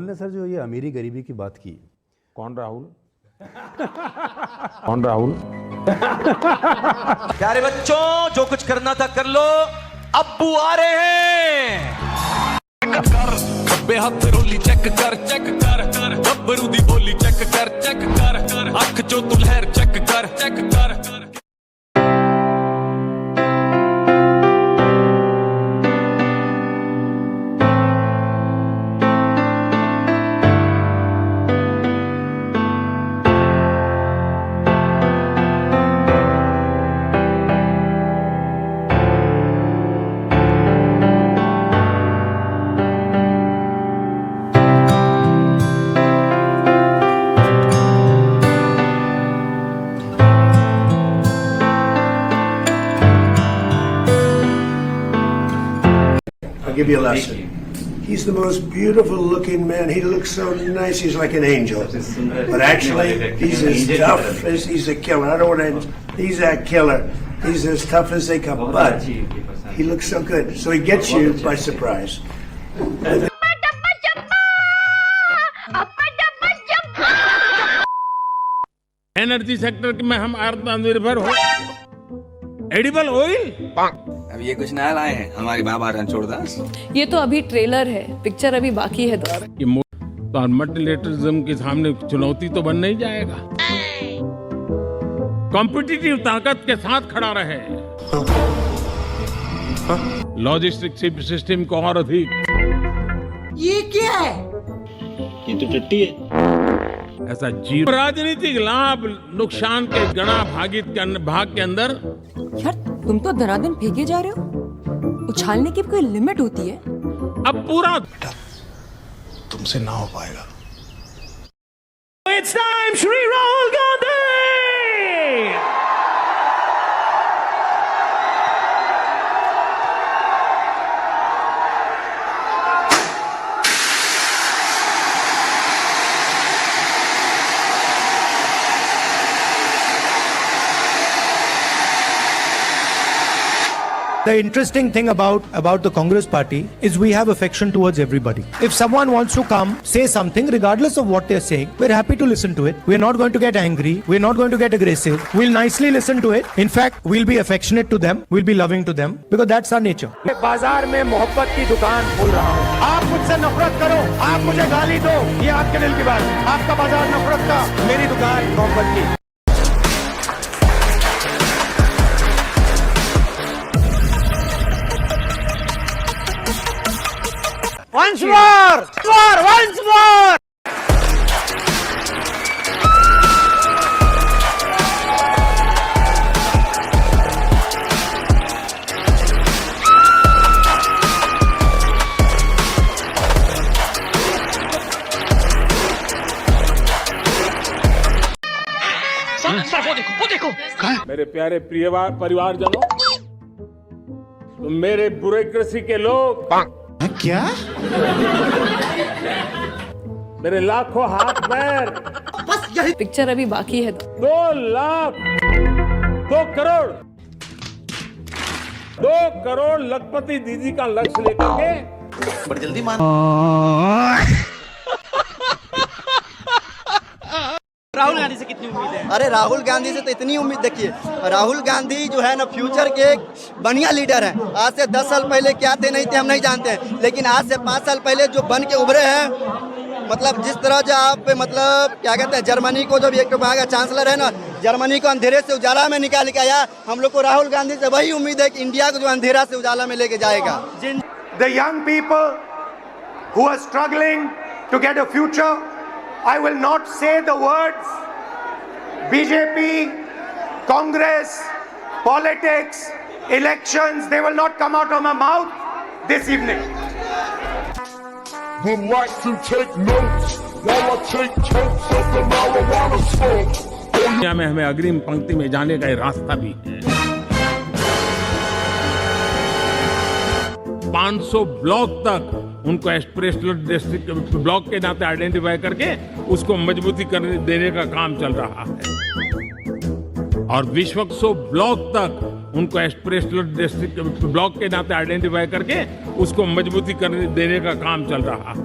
ने सर जो ये अमीरी गरीबी की बात की, कौन राहुल? कौन राहुल? प्यारे बच्चों, जो कुछ करना था कर लो, अब्बू आ रहे हैं। बेहद रोली चेक कर गब्बरू दी बोली चेक कर अख चो तू लहर चेक कर I'll give you a lesson. He's the most beautiful looking man. He looks so nice. He's like an angel. But actually, he's as tough as he's a killer. I don't want to. He's a killer. He's as tough as they come. But he looks so good. So he gets you by surprise. Energy sector में हम आत्मनिर्भर हो। Edible oil अब ये कुछ नया लाए हैं हमारी बाबा रणछोड़दास। ये तो अभी ट्रेलर है, पिक्चर अभी बाकी है। ये मल्टीलेटरिज्म के सामने चुनौती तो बन नहीं जाएगा। कॉम्पिटिटिव ताकत के साथ खड़ा रहे, लॉजिस्टिक सिस्टम को और अधिक। ये क्या है? ये तो टट्टी है। ऐसा जीव राजनीतिक लाभ नुकसान के गणा भाग के अंदर। यार तुम तो धनाधन फेंके जा रहे हो। उछालने की कोई लिमिट होती है। अब पूरा तुमसे ना हो पाएगा। It's time, Shri Rahul Gandhi! The interesting thing about the Congress party is we have affection towards everybody. If someone wants to come, say something, regardless of what they're saying, we're happy to listen to it. We're not going to get angry. We're not going to get aggressive. We'll nicely listen to it. In fact, we'll be affectionate to them. We'll be loving to them because that's our nature. बाजार में मोहब्बत की दुकान खोल रहा हूँ। आप मुझसे नफरत करो, आप मुझे गाली दो, ये आपके दिल की बात। आपका बाजार नफरत का, मेरी दुकान मोहब्बत की। Once more! Once more! मेरे प्यारे परिवारजनों, तुम मेरे ब्यूरोक्रेसी के लोग। क्या? मेरे लाखों हाथ पैर। बस यही पिक्चर अभी बाकी है। 2 लाख 2 करोड़ 2 करोड़ लखपति दीदी का लक्ष्य लेकर के बड़ी जल्दी मान। राहुल गांधी से कितनी उम्मीद है? अरे राहुल गांधी से तो इतनी उम्मीद, देखिए राहुल गांधी जो है ना फ्यूचर के एक बढ़िया लीडर हैं। आज से 10 साल पहले क्या थे नहीं थे हम नहीं जानते हैं, लेकिन आज से 5 साल पहले जो बन के उभरे हैं, मतलब जिस तरह जो आप मतलब क्या कहते हैं, जर्मनी को जब एक वहाँ का चांसलर है ना, जर्मनी को अंधेरे से उजाला में निकाल के आया। हम लोग को राहुल गांधी से वही उम्मीद है कि इंडिया को जो अंधेरा से उजाला में लेके जाएगा। The young people who are struggling to get a future, I will not say the words BJP, Congress, politics, elections. They will not come out of my mouth this evening. Would like to take notes while I take totes of the marijuana smoke. दुनिया में हमें अग्रिम पंक्ति में जाने का रास्ता भी है। 500 ब्लॉक तक उनको एस्पिरेशनल डिस्ट्रिक्ट ब्लॉक के नाते आइडेंटिफाई करके उसको मजबूती करने देने का काम चल रहा है। और विश्व 100 ब्लॉक तक उनको एस्पिरेशनल डिस्ट्रिक्ट ब्लॉक के नाते आइडेंटिफाई करके उसको मजबूती करने देने का काम चल रहा है।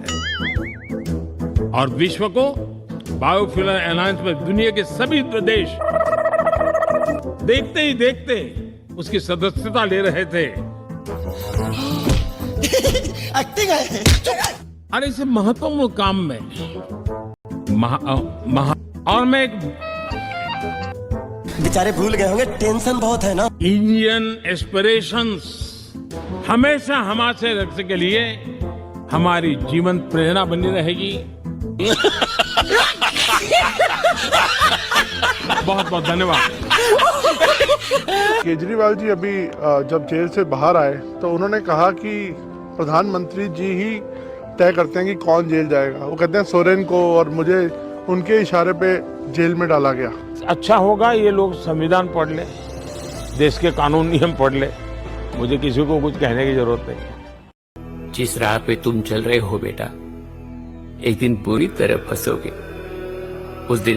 और विश्व को बायोफ्यूल अलायंस में दुनिया के सभी देश देखते ही देखते उसकी सदस्यता ले रहे थे। और इस महत्वपूर्ण काम में और मैं एक बेचारे भूल गए होंगे, टेंशन बहुत है ना। इंडियन एस्पिरेशंस हमेशा हमारे रक्षा के लिए हमारी जीवन प्रेरणा बनी रहेगी। बहुत बहुत धन्यवाद। केजरीवाल जी अभी जब जेल से बाहर आए तो उन्होंने कहा कि प्रधानमंत्री जी ही तय करते हैं कि कौन जेल जाएगा। वो कहते हैं सोरेन को, और मुझे उनके इशारे पे जेल में डाला गया। अच्छा होगा ये लोग संविधान पढ़ ले, देश के कानून नियम पढ़ ले। मुझे किसी को कुछ कहने की जरूरत नहीं। जिस राह पे तुम चल रहे हो बेटा, एक दिन पूरी तरह फंसोगे। उस दिन